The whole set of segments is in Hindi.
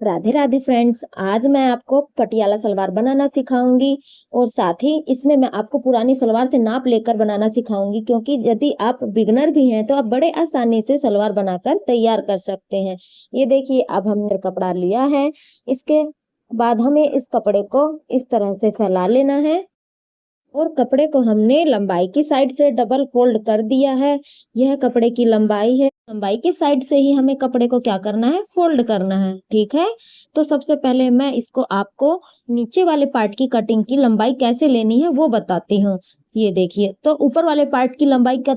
राधे राधे फ्रेंड्स, आज मैं आपको पटियाला सलवार बनाना सिखाऊंगी और साथ ही इसमें मैं आपको पुरानी सलवार से नाप लेकर बनाना सिखाऊंगी, क्योंकि यदि आप बिगनर भी हैं तो आप बड़े आसानी से सलवार बनाकर तैयार कर सकते हैं। ये देखिए, अब हमने कपड़ा लिया है। इसके बाद हमें इस कपड़े को इस तरह से फैला लेना है और कपड़े को हमने लंबाई की साइड से डबल फोल्ड कर दिया है। यह कपड़े की लंबाई है। लंबाई की साइड से ही हमें कपड़े को क्या करना है, फोल्ड करना है। ठीक है, तो सबसे पहले मैं इसको आपको नीचे वाले पार्ट की कटिंग की लंबाई कैसे लेनी है वो बताती हूँ। ये देखिए, तो ऊपर वाले पार्ट की लंबाई का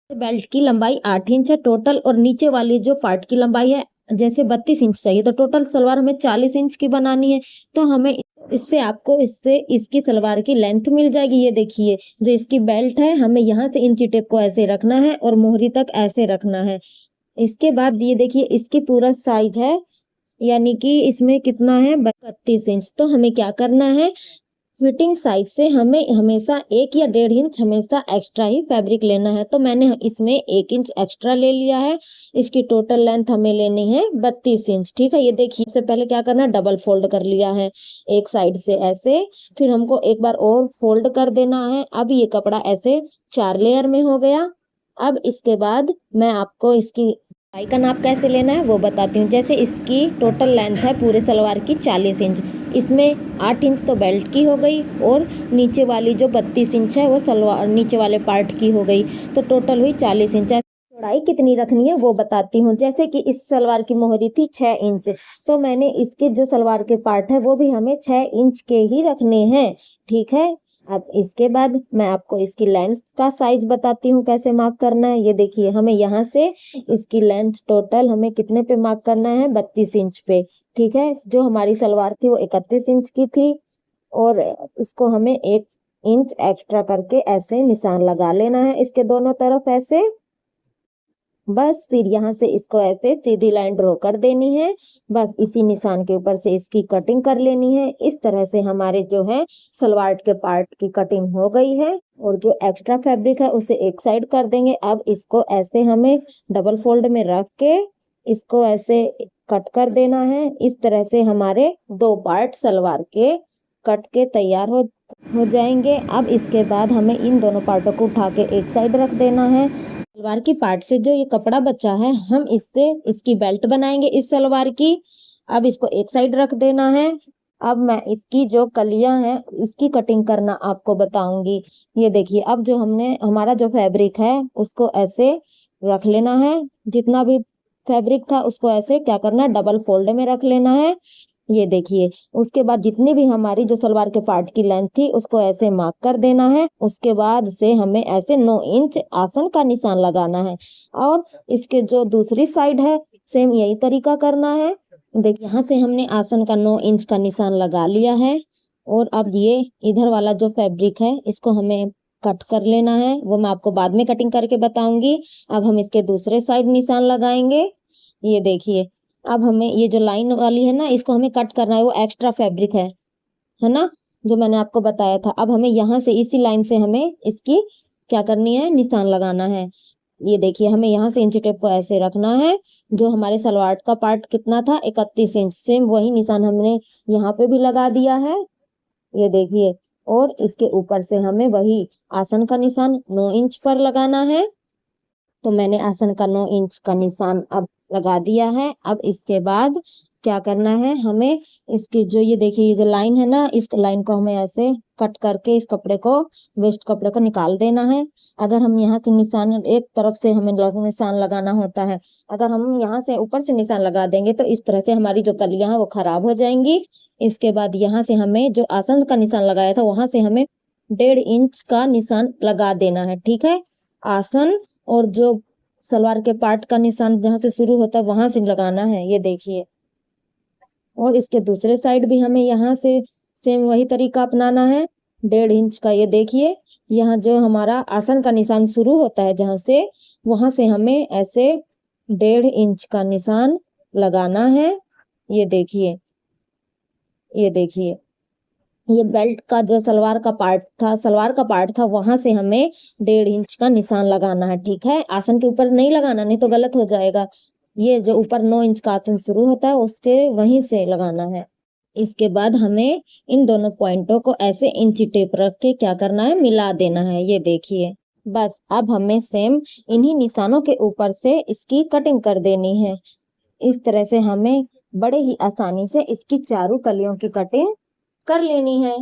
बेल्ट की लंबाई 8 इंच है टोटल, और नीचे वाली जो पार्ट की लंबाई है जैसे 32 इंच चाहिए, तो टोटल सलवार हमें 40 इंच की बनानी है। तो हमें इससे इसकी सलवार की लेंथ मिल जाएगी। ये देखिए, जो इसकी बेल्ट है हमें यहाँ से इंची टेप को ऐसे रखना है और मोहरी तक ऐसे रखना है। इसके बाद ये देखिए, इसकी पूरा साइज है, यानी कि इसमें कितना है, 32 इंच। तो हमें क्या करना है, फिटिंग साइज से हमें हमेशा 1 या 1.5 इंच हमेशा एक्स्ट्रा ही फैब्रिक लेना है। तो मैंने इसमें 1 इंच एक्स्ट्रा ले लिया है। इसकी टोटल लेंथ हमें लेनी है 32 इंच। ठीक है, ये देखिए, सबसे पहले क्या करना है, डबल फोल्ड कर लिया है एक साइड से ऐसे, फिर हमको एक बार और फोल्ड कर देना है। अब ये कपड़ा ऐसे 4 लेयर में हो गया। अब इसके बाद मैं आपको इसकी सिलाई का नाप कैसे लेना है वो बताती हूँ। जैसे इसकी टोटल लेंथ है पूरे सलवार की 40 इंच, इसमें 8 इंच तो बेल्ट की हो गई और नीचे वाली जो 32 इंच है वो सलवार नीचे वाले पार्ट की हो गई, तो टोटल हुई 40 इंच। चौड़ाई कितनी रखनी है वो बताती हूँ। जैसे कि इस सलवार की मोहरी थी 6 इंच, तो मैंने इसके जो सलवार के पार्ट है वो भी हमें 6 इंच के ही रखने हैं। ठीक है, अब इसके बाद मैं आपको इसकी लेंथ का साइज बताती हूँ कैसे मार्क करना है। ये देखिए, हमें यहाँ से इसकी लेंथ टोटल हमें कितने पे मार्क करना है, 32 इंच पे। ठीक है, जो हमारी सलवार थी वो 31 इंच की थी, और इसको हमें 1 इंच एक्स्ट्रा करके ऐसे निशान लगा लेना है इसके दोनों तरफ ऐसे। बस फिर यहाँ से इसको ऐसे सीधी लाइन ड्रॉ कर देनी है। बस इसी निशान के ऊपर से इसकी कटिंग कर लेनी है। इस तरह से हमारे जो है सलवार के पार्ट की कटिंग हो गई है, और जो एक्स्ट्रा फैब्रिक है उसे एक साइड कर देंगे। अब इसको ऐसे हमें डबल फोल्ड में रख के इसको ऐसे कट कर देना है। इस तरह से हमारे 2 पार्ट सलवार के कट के तैयार हो जाएंगे। अब इसके बाद हमें इन दोनों पार्टों को उठा के एक साइड रख देना है। सलवार की पार्ट से जो ये कपड़ा बचा है, हम इससे इसकी बेल्ट बनाएंगे इस सलवार की। अब इसको एक साइड रख देना है। अब मैं इसकी जो कलियां हैं इसकी कटिंग करना आपको बताऊंगी। ये देखिए, अब जो हमने हमारा जो फैब्रिक है उसको ऐसे रख लेना है। जितना भी फैब्रिक था उसको ऐसे क्या करना है, डबल फोल्ड में रख लेना है। ये देखिए, उसके बाद जितनी भी हमारी जो सलवार के पार्ट की लेंथ थी उसको ऐसे मार्क कर देना है। उसके बाद से हमें ऐसे 9 इंच आसन का निशान लगाना है, और इसके जो दूसरी साइड है सेम यही तरीका करना है। देखिए, यहाँ से हमने आसन का 9 इंच का निशान लगा लिया है, और अब ये इधर वाला जो फैब्रिक है इसको हमें कट कर लेना है, वो मैं आपको बाद में कटिंग करके बताऊंगी। अब हम इसके दूसरे साइड निशान लगाएंगे। ये देखिए, अब हमें ये जो लाइन वाली है ना इसको हमें कट करना है, वो एक्स्ट्रा फैब्रिक है ना, जो मैंने आपको बताया था। अब हमें यहाँ से इसी लाइन से हमें इसकी क्या करनी है, निशान लगाना है। ये देखिए, हमें यहाँ से इंची टेप को ऐसे रखना है। जो हमारे सलवार का पार्ट कितना था, 31 इंच, सेम वही निशान हमने यहाँ पे भी लगा दिया है। ये देखिए, और इसके ऊपर से हमें वही आसन का निशान 9 इंच पर लगाना है। तो मैंने आसन का 9 इंच का निशान अब लगा दिया है। अब इसके बाद क्या करना है, हमें इसकी जो ये देखिए ये जो लाइन है ना, इस लाइन को हमें ऐसे कट करके इस कपड़े को, वेस्ट कपड़े को निकाल देना है। अगर हम यहाँ से निशान एक तरफ से हमें निशान लगाना होता है, अगर हम यहाँ से ऊपर से निशान लगा देंगे तो इस तरह से हमारी जो कलियां हैं वो खराब हो जाएंगी। इसके बाद यहाँ से हमें जो आसन का निशान लगाया था वहां से हमें 1.5 इंच का निशान लगा देना है। ठीक है, आसन और जो सलवार के पार्ट का निशान जहां से शुरू होता है वहां से लगाना है। ये देखिए, और इसके दूसरे साइड भी हमें यहाँ से सेम वही तरीका अपनाना है, 1.5 इंच का। ये देखिए, यहाँ जो हमारा आसन का निशान शुरू होता है जहां से, वहां से हमें ऐसे 1.5 इंच का निशान लगाना है। ये देखिए, ये देखिए, ये बेल्ट का जो सलवार का पार्ट था वहां से हमें 1.5 इंच का निशान लगाना है। ठीक है, आसन के ऊपर नहीं लगाना, नहीं तो गलत हो जाएगा। ये जो ऊपर 9 इंच का आसन शुरू होता है उसके वहीं से लगाना है। इसके बाद हमें इन दोनों पॉइंटों को ऐसे इंची टेप रख के क्या करना है, मिला देना है। ये देखिए, बस अब हमें सेम इन्हीं निशानों के ऊपर से इसकी कटिंग कर देनी है। इस तरह से हमें बड़े ही आसानी से इसकी चारों कलियों की कटिंग कर लेनी है।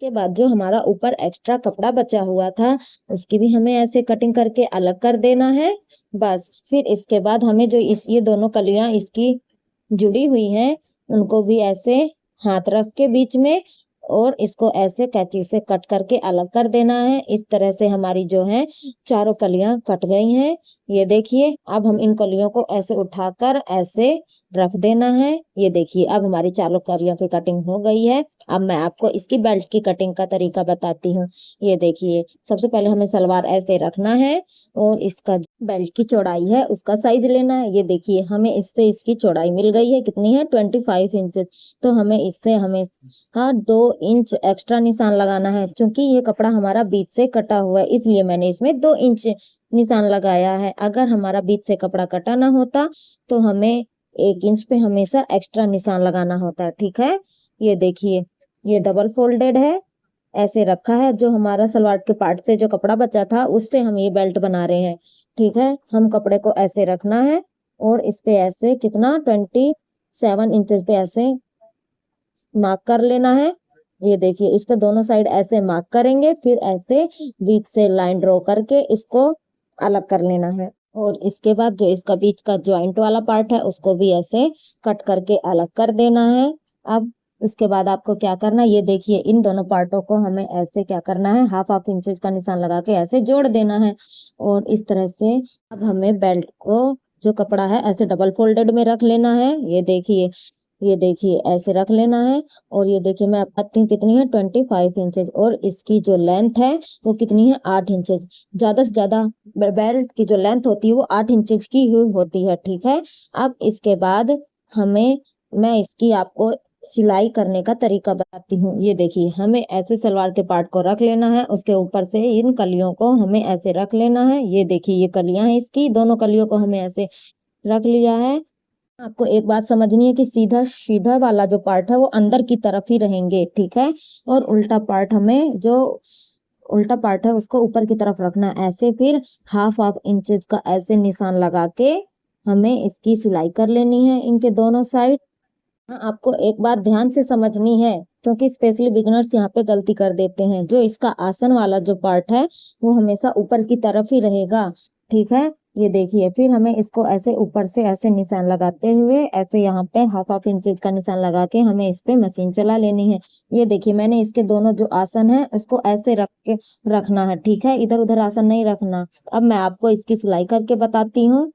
के बाद जो हमारा ऊपर एक्स्ट्रा कपड़ा बचा हुआ था उसकी भी हमें ऐसे कटिंग करके अलग कर देना है। बस फिर इसके बाद हमें जो ये दोनों कलियां इसकी जुड़ी हुई हैं उनको भी ऐसे हाथ रख के बीच में और इसको ऐसे कैंची से कट करके अलग कर देना है। इस तरह से हमारी जो है चारों कलियां कट गई हैं। ये देखिए, अब हम इन कलियों को ऐसे उठाकर ऐसे रख देना है। ये देखिए, अब हमारी चारों कलियों की कटिंग हो गई है। अब मैं आपको इसकी बेल्ट की कटिंग का तरीका बताती हूँ। ये देखिए, सबसे पहले हमें सलवार ऐसे रखना है और इसका बेल्ट की चौड़ाई है उसका साइज लेना है। ये देखिए, हमें इससे इसकी चौड़ाई मिल गई है, कितनी है, 25 इंचेस। तो हमें इससे हमें 2 इंच एक्स्ट्रा निशान लगाना है। क्योंकि ये कपड़ा हमारा बीच से कटा हुआ है इसलिए मैंने इसमें 2 इंच निशान लगाया है। अगर हमारा बीच से कपड़ा कटा ना होता तो हमें 1 इंच पे हमेशा एक्स्ट्रा निशान लगाना होता है। ठीक है, ये देखिए, ये डबल फोल्डेड है, ऐसे रखा है। जो हमारा सलवार के पार्ट से जो कपड़ा बचा था उससे हम ये बेल्ट बना रहे हैं। ठीक है, हम कपड़े को ऐसे रखना है और इस पे ऐसे कितना 27 इंचेस पे ऐसे मार्क कर लेना है। ये देखिए, इसके दोनों साइड ऐसे मार्क करेंगे, फिर ऐसे बीच से लाइन ड्रॉ करके इसको अलग कर लेना है। और इसके बाद जो इसका बीच का जॉइंट वाला पार्ट है उसको भी ऐसे कट करके अलग कर देना है। अब इसके बाद आपको क्या करना है, ये देखिए, इन दोनों पार्टों को हमें ऐसे क्या करना है, हाफ इंचेस का निशान लगा के ऐसे जोड़ देना है। और इस तरह से अब हमें बेल्ट को जो कपड़ा है ऐसे डबल फोल्डेड में रख लेना है। ये देखिए ऐसे रख लेना है। और ये देखिए, मैं बताती हूँ कितनी है, 25 इंचेस। और इसकी जो लेंथ है वो कितनी है, 8 इंचेस। ज्यादा से ज्यादा बेल्ट की जो लेंथ होती है वो 8 इंचेस की ही होती है। ठीक है, अब इसके बाद मैं इसकी आपको सिलाई करने का तरीका बताती हूँ। ये देखिए, हमें ऐसे सलवार के पार्ट को रख लेना है, उसके ऊपर से इन कलियों को हमें ऐसे रख लेना है। ये देखिए, ये कलियां हैं इसकी, दोनों कलियों को हमें ऐसे रख लिया है। आपको एक बात समझनी है कि सीधा सीधा वाला जो पार्ट है वो अंदर की तरफ ही रहेंगे। ठीक है, और उल्टा पार्ट है उसको ऊपर की तरफ रखना है ऐसे। फिर हाफ इंचेस का ऐसे निशान लगा के हमें इसकी सिलाई कर लेनी है इनके दोनों साइड। आपको एक बात ध्यान से समझनी है क्योंकि स्पेशली बिगिनर्स यहाँ पे गलती कर देते हैं। जो इसका आसन वाला जो पार्ट है वो हमेशा ऊपर की तरफ ही रहेगा। ठीक है, ये देखिए, फिर हमें इसको ऐसे ऊपर से ऐसे निशान लगाते हुए ऐसे यहाँ पे हाफ इंचेस का निशान लगा के हमें इस पे मशीन चला लेनी है। ये देखिए, मैंने इसके दोनों जो आसन है उसको ऐसे रखना है। ठीक है, इधर उधर आसन नहीं रखना। अब मैं आपको इसकी सिलाई करके बताती हूँ।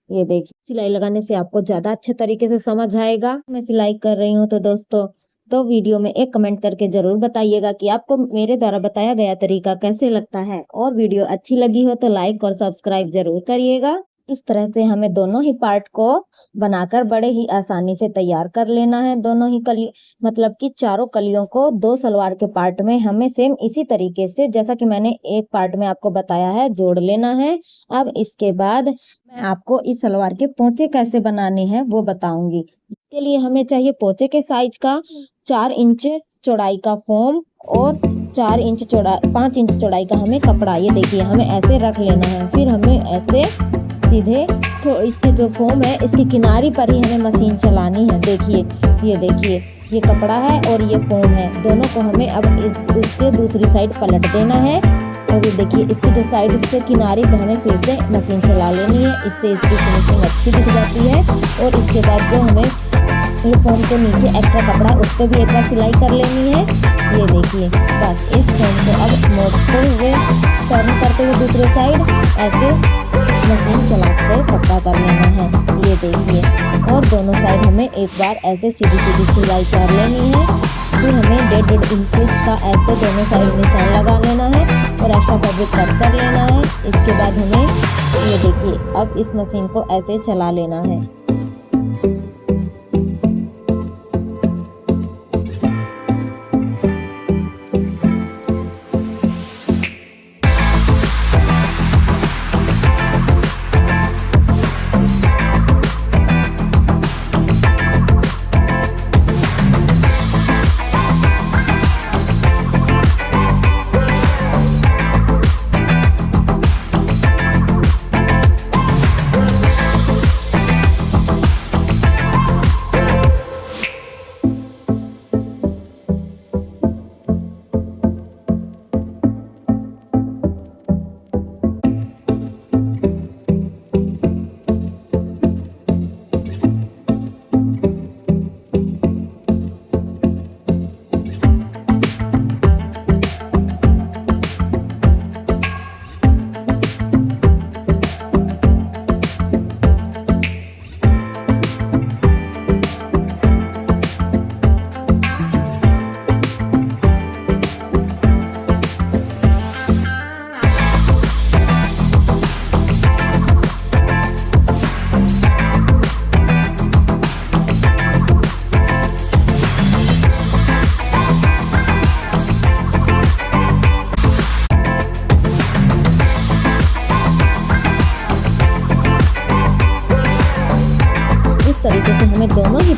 ये देखिए, सिलाई लगाने से आपको ज्यादा अच्छे तरीके से समझ आएगा। मैं सिलाई कर रही हूँ तो दोस्तों, तो वीडियो में एक कमेंट करके जरूर बताइएगा कि आपको मेरे द्वारा बताया गया तरीका कैसे लगता है। और वीडियो अच्छी लगी हो तो लाइक और सब्सक्राइब जरूर करिएगा। इस तरह से हमें दोनों ही पार्ट को बनाकर बड़े ही आसानी से तैयार कर लेना है। दोनों ही कली मतलब कि चारों कलियों को 2 सलवार के पार्ट में हमें सेम इसी तरीके से जैसा कि मैंने एक पार्ट में आपको बताया है जोड़ लेना है। अब इसके बाद मैं आपको इस सलवार के पोंचे कैसे बनाने हैं वो बताऊंगी। इसके लिए हमें चाहिए पोंचे के साइज का 4 इंच चौड़ाई का फोम और 5 इंच चौड़ाई का हमें कपड़ा। ये देखिए, हमें ऐसे रख लेना है। फिर हमें ऐसे सीधे तो इसके जो फोम है इसकी किनारी पर ही हमें मशीन चलानी है। ये देखिए, ये कपड़ा है और ये फोम है, दोनों को हमें अब इसके दूसरी साइड पलट देना है। और ये देखिए, इसकी जो साइड इसके किनारे पर हमें फिर से मशीन चला लेनी है। इससे इसकी फिनिशिंग अच्छी दिख जाती है। और इसके बाद जो हमें ये फोम के नीचे एक्स्ट्रा कपड़ा उस पर भी एक बार सिलाई कर लेनी है। ये देखिए, बस इस फोम को अब मोड़ते हुए टर्न करते हुए दूसरे साइड ऐसे मशीन चलाकर कपड़ा कर लेना है। ये देखिए, और दोनों साइड हमें एक बार ऐसे सीधी सिलाई कर लेनी है। फिर हमें 1.5 इंचेस का ऐसे दोनों साइड निशान लगा लेना है और एक्स्ट्रा फैब्रिक कट कर लेना है। इसके बाद हमें ये देखिए, अब इस मशीन को ऐसे चला लेना है।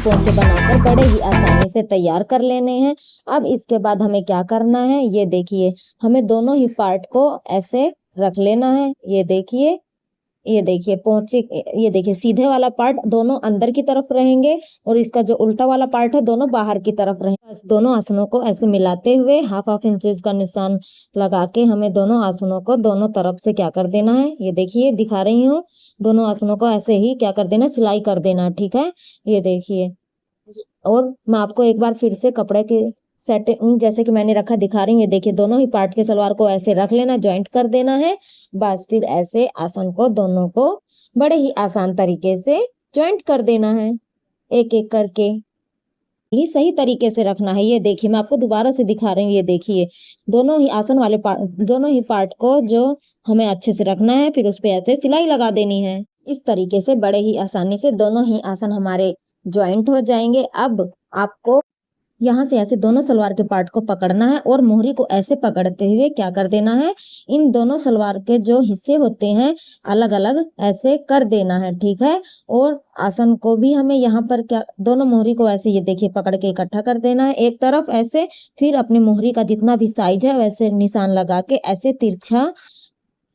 पोंचे बनाकर बड़े ही आसानी से तैयार कर लेने हैं। अब इसके बाद हमें क्या करना है, ये देखिए हमें दोनों ही पार्ट को ऐसे रख लेना है। ये देखिए पोंचे, ये देखिए सीधे वाला पार्ट दोनों अंदर की तरफ रहेंगे और इसका जो उल्टा वाला पार्ट है दोनों बाहर की तरफ रहेंगे। बस दोनों आसनों को ऐसे मिलाते हुए हाफ इंचेस का निशान लगा के हमें दोनों आसनों को दोनों तरफ से क्या कर देना है, ये देखिए दिखा रही हूँ, दोनों आसनों को ऐसे ही क्या कर देना, सिलाई कर देना। ठीक है, ये देखिए। और मैं आपको एक बार फिर से कपड़े के सेटिंग जैसे कि मैंने रखा दिखा रही हूँ। ये देखिए दोनों ही पार्ट के सलवार को ऐसे रख लेना, जॉइंट कर देना है। बस फिर ऐसे आसन को दोनों को बड़े ही आसान तरीके से जॉइंट कर देना है, एक एक करके। ये सही तरीके से रखना है। ये देखिए मैं आपको दोबारा से दिखा रही हूँ। ये देखिए दोनों ही आसन वाले दोनों ही पार्ट को जो हमें अच्छे से रखना है, फिर उस पे ऐसे सिलाई लगा देनी है। इस तरीके से बड़े ही आसानी से दोनों ही आसन हमारे ज्वाइंट हो जाएंगे। अब आपको यहाँ से ऐसे दोनों सलवार के पार्ट को पकड़ना है और मोहरी को ऐसे पकड़ते हुए क्या कर देना है, इन दोनों सलवार के जो हिस्से होते हैं अलग अलग ऐसे कर देना है। ठीक है, और आसन को भी हमें यहाँ पर क्या, दोनों मोहरी को ऐसे ये देखिए पकड़ के इकट्ठा कर देना है एक तरफ ऐसे। फिर अपनी मोहरी का जितना भी साइज है वैसे निशान लगा के ऐसे तिरछा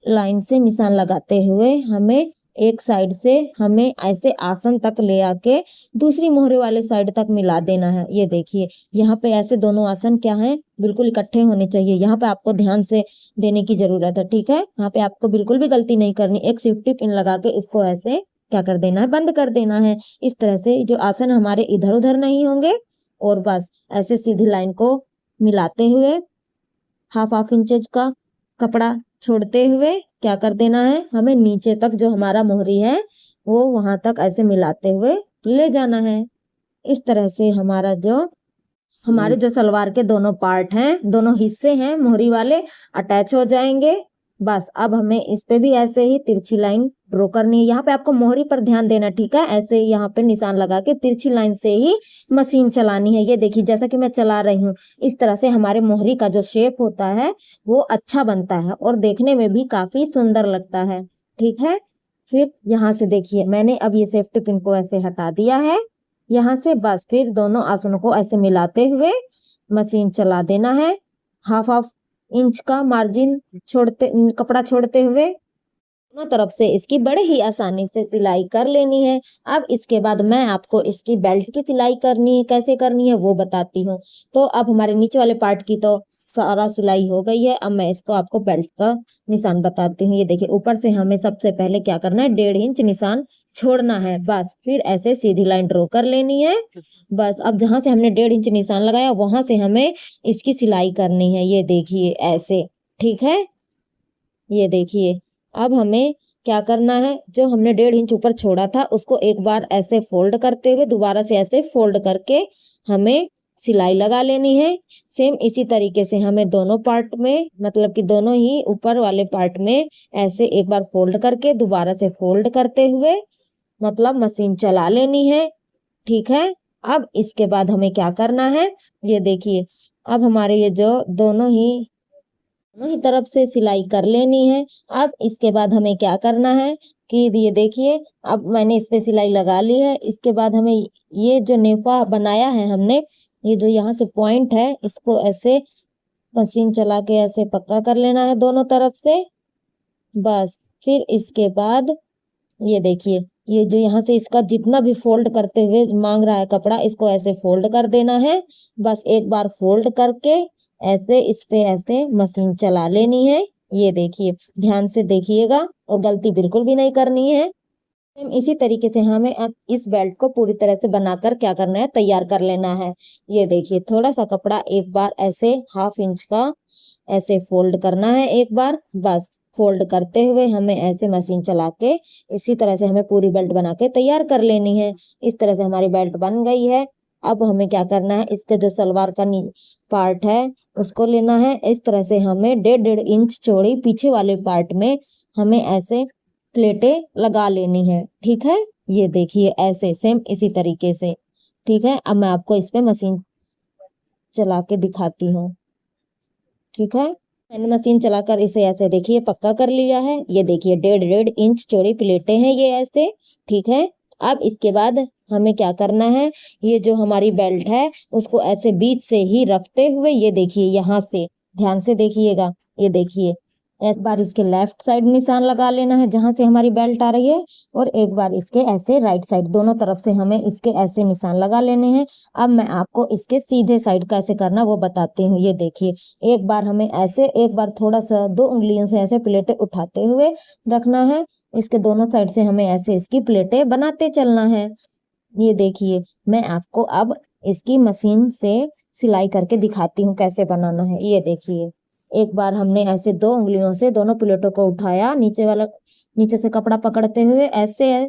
लाइन से निशान लगाते हुए हमें एक साइड से हमें ऐसे आसन तक ले आके दूसरी मोहरे वाले साइड तक मिला देना है। ये देखिए यहाँ पे ऐसे दोनों आसन क्या है, बिल्कुल इकट्ठे होने चाहिए। यहाँ पे आपको ध्यान से देने की जरूरत है। ठीक है, यहाँ पे आपको बिल्कुल भी गलती नहीं करनी। एक सेफ्टी पिन लगा के इसको ऐसे क्या कर देना है, बंद कर देना है। इस तरह से जो आसन हमारे इधर उधर नहीं होंगे। और बस ऐसे सीधी लाइन को मिलाते हुए हाफ इंचेज का कपड़ा छोड़ते हुए क्या कर देना है, हमें नीचे तक जो हमारा मोहरी है वो वहां तक ऐसे मिलाते हुए ले जाना है। इस तरह से हमारे जो सलवार के दोनों पार्ट हैं, दोनों हिस्से हैं मोहरी वाले, अटैच हो जाएंगे। बस अब हमें इस पे भी ऐसे ही तिरछी लाइन ड्रॉ करनी है। यहाँ पे आपको मोहरी पर ध्यान देना। ठीक है, ऐसे ही यहाँ पे निशान लगा के तिरछी लाइन से ही मशीन चलानी है। ये देखिए जैसा कि मैं चला रही हूँ, इस तरह से हमारे मोहरी का जो शेप होता है वो अच्छा बनता है और देखने में भी काफी सुंदर लगता है। ठीक है, फिर यहाँ से देखिए मैंने अब ये सेफ्टी पिन को ऐसे हटा दिया है यहाँ से। बस फिर दोनों आसनों को ऐसे मिलाते हुए मशीन चला देना है। हाफ इंच का मार्जिन कपड़ा छोड़ते हुए दोनों तरफ से इसकी बड़े ही आसानी से सिलाई कर लेनी है। अब इसके बाद मैं आपको इसकी बेल्ट की सिलाई कैसे करनी है वो बताती हूँ। तो अब हमारे नीचे वाले पार्ट की तो सारा सिलाई हो गई है। अब मैं इसको आपको बेल्ट का निशान बताती हूँ। ये देखिए ऊपर से हमें सबसे पहले क्या करना है, 1.5 इंच निशान छोड़ना है। बस फिर ऐसे सीधी लाइन ड्रॉ कर लेनी है। बस अब जहां से हमने 1.5 इंच निशान लगाया वहां से हमें इसकी सिलाई करनी है। ये देखिए ऐसे। ठीक है, ये देखिए अब हमें क्या करना है, जो हमने 1.5 इंच ऊपर छोड़ा था उसको एक बार ऐसे फोल्ड करते हुए दोबारा से ऐसे फोल्ड करके हमें सिलाई लगा लेनी है। सेम इसी तरीके से हमें दोनों पार्ट में, मतलब कि दोनों ही ऊपर वाले पार्ट में ऐसे एक बार फोल्ड करके दोबारा से फोल्ड करते हुए मतलब मशीन चला लेनी है। ठीक है, अब इसके बाद हमें क्या करना है, ये देखिए अब हमारे ये जो दोनों ही तरफ से सिलाई कर लेनी है। अब इसके बाद हमें क्या करना है कि ये देखिए अब मैंने इस पे सिलाई लगा ली है। इसके बाद हमें ये जो नेफा बनाया है हमने, ये जो यहाँ से पॉइंट है इसको ऐसे मशीन चला के ऐसे पक्का कर लेना है दोनों तरफ से। बस फिर इसके बाद ये देखिए ये जो यहाँ से इसका जितना भी फोल्ड करते हुए मांग रहा है कपड़ा, इसको ऐसे फोल्ड कर देना है। बस एक बार फोल्ड करके ऐसे इस पे ऐसे मशीन चला लेनी है। ये देखिए ध्यान से देखिएगा और गलती बिल्कुल भी नहीं करनी है। इसी तरीके से हमें अब इस बेल्ट को पूरी तरह से बनाकर क्या करना है, तैयार कर लेना है। ये देखिए थोड़ा सा कपड़ा एक बार ऐसे हाफ इंच का ऐसे फोल्ड करना है एक बार। बस फोल्ड करते हुए हमें ऐसे मशीन चला के इसी तरह से हमें पूरी बेल्ट बना के तैयार कर लेनी है। इस तरह से हमारी बेल्ट बन गई है। अब हमें क्या करना है, इसके जो सलवार का पार्ट है उसको लेना है। इस तरह से हमें 1.5 इंच चौड़ी पीछे वाले पार्ट में हमें ऐसे प्लेटें लगा लेनी है। ठीक है, ये देखिए ऐसे सेम इसी तरीके से। ठीक है, अब मैं आपको इस पे मशीन चला के दिखाती हूँ। ठीक है, मैंने मशीन चलाकर इसे ऐसे देखिए पक्का कर लिया है। ये देखिए 1.5 इंच चौड़ी प्लेटें हैं ये ऐसे। ठीक है, अब इसके बाद हमें क्या करना है, ये जो हमारी बेल्ट है उसको ऐसे बीच से ही रखते हुए, ये देखिए यहाँ से ध्यान से देखिएगा, ये देखिए एक बार इसके लेफ्ट साइड निशान लगा लेना है जहां से हमारी बेल्ट आ रही है, और एक बार इसके ऐसे राइट साइड, दोनों तरफ से हमें इसके ऐसे निशान लगा लेने हैं। अब मैं आपको इसके सीधे साइड कैसे करना वो बताती हूँ। ये देखिए, एक बार हमें ऐसे, एक बार थोड़ा सा 2 उंगलियों से ऐसे प्लेटें उठाते हुए रखना है। इसके दोनों साइड से हमें ऐसे इसकी प्लेटें बनाते चलना है। ये देखिए, मैं आपको अब इसकी मशीन से सिलाई करके दिखाती हूँ कैसे बनाना है। ये देखिए, एक बार हमने ऐसे 2 उंगलियों से दोनों प्लेटों को उठाया, नीचे से कपड़ा पकड़ते हुए ऐसे है।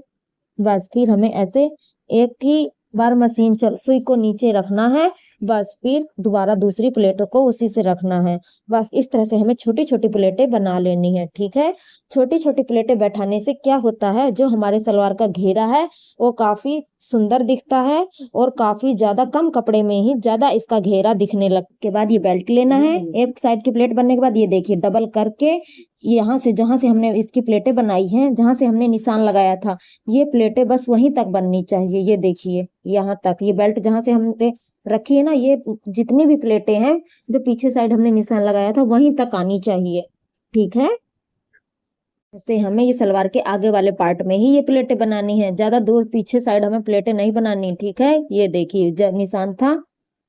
बस फिर हमें ऐसे एक ही बार सुई को नीचे रखना है। बस फिर दोबारा दूसरी प्लेटों को उसी से रखना है। बस इस तरह से हमें छोटी छोटी प्लेटें बना लेनी है, ठीक है। छोटी छोटी प्लेटें बैठाने से क्या होता है, जो हमारे सलवार का घेरा है वो काफी सुंदर दिखता है, और काफी ज्यादा कम कपड़े में ही ज्यादा इसका घेरा दिखने लग के बाद ये बेल्ट लेना है। एक साइड की प्लेट बनने के बाद ये देखिए, डबल करके यहाँ से जहां से हमने इसकी प्लेटें बनाई हैं, जहां से हमने निशान लगाया था, ये प्लेटें बस वहीं तक बननी चाहिए। ये देखिए, यहाँ तक ये बेल्ट जहां से हमने रखी है ना, ये जितनी भी प्लेटें हैं जो पीछे साइड हमने निशान लगाया था वहीं तक आनी चाहिए, ठीक है। ऐसे हमें ये सलवार के आगे वाले पार्ट में ही ये प्लेटें बनानी है, ज्यादा दूर पीछे साइड हमें प्लेटें नहीं बनानी, ठीक है। ये देखिए, निशान था,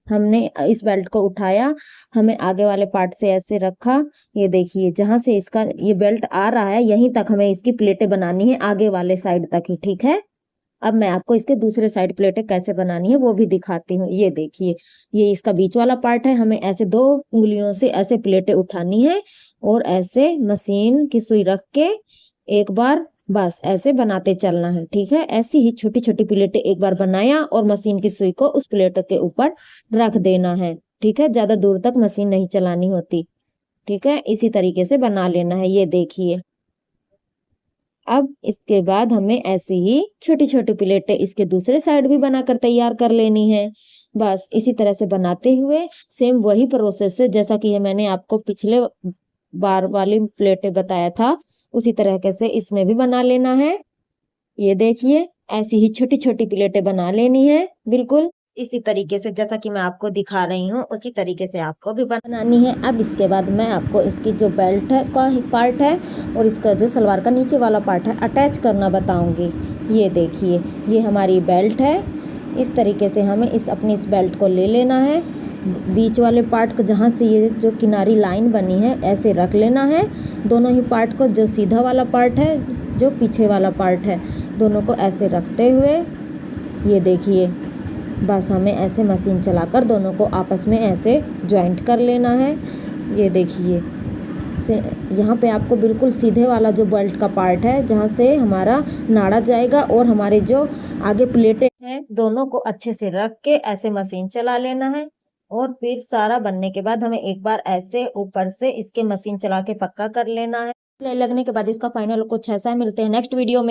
हमने इस बेल्ट को उठाया, हमें आगे वाले पार्ट से ऐसे रखा। ये देखिए, जहां से इसका ये बेल्ट आ रहा है यहीं तक हमें इसकी प्लेटें बनानी है, आगे वाले साइड तक ही, ठीक है। अब मैं आपको इसके दूसरे साइड प्लेटें कैसे बनानी है वो भी दिखाती हूँ। ये देखिए, ये इसका बीच वाला पार्ट है, हमें ऐसे 2 उंगलियों से ऐसे प्लेटें उठानी है, और ऐसे मशीन की सुई रख के एक बार बस ऐसे बनाते चलना है, ठीक है। ऐसी ही छोटी छोटी प्लेटें एक बार बनाया और मशीन की सुई को उस प्लेट के ऊपर रख देना है, ठीक है। ज्यादा दूर तक मशीन नहीं चलानी होती, ठीक है। इसी तरीके से बना लेना है। ये देखिए, अब इसके बाद हमें ऐसे ही छोटी छोटी प्लेटें इसके दूसरे साइड भी बनाकर तैयार कर लेनी है। बस इसी तरह से बनाते हुए सेम वही प्रोसेस है जैसा कि ये मैंने आपको पिछले बार वाली प्लेटें बताया था, उसी तरह से इसमें भी बना लेना है। ये देखिए, ऐसी ही छोटी छोटी प्लेटें बना लेनी है, बिल्कुल इसी तरीके से जैसा कि मैं आपको दिखा रही हूँ, उसी तरीके से आपको भी बनानी है। अब इसके बाद मैं आपको इसकी जो बेल्ट है का पार्ट है और इसका जो सलवार का नीचे वाला पार्ट है अटैच करना बताऊंगी। ये देखिए, ये हमारी बेल्ट है। इस तरीके से हमें इस बेल्ट को ले लेना है, बीच वाले पार्ट को जहाँ से ये जो किनारी लाइन बनी है ऐसे रख लेना है। दोनों ही पार्ट को, जो सीधा वाला पार्ट है, जो पीछे वाला पार्ट है, दोनों को ऐसे रखते हुए ये देखिए, बस हमें ऐसे मशीन चलाकर दोनों को आपस में ऐसे जॉइंट कर लेना है। ये देखिए, यहाँ पे आपको बिल्कुल सीधे वाला जो बेल्ट का पार्ट है जहाँ से हमारा नाड़ा जाएगा, और हमारे जो आगे प्लेटें हैं दोनों को अच्छे से रख के ऐसे मशीन चला लेना है। और फिर सारा बनने के बाद हमें एक बार ऐसे ऊपर से इसके मशीन चला के पक्का कर लेना है। सिलाई लगने के बाद इसका फाइनल कुछ ऐसा है। मिलते हैं नेक्स्ट वीडियो में।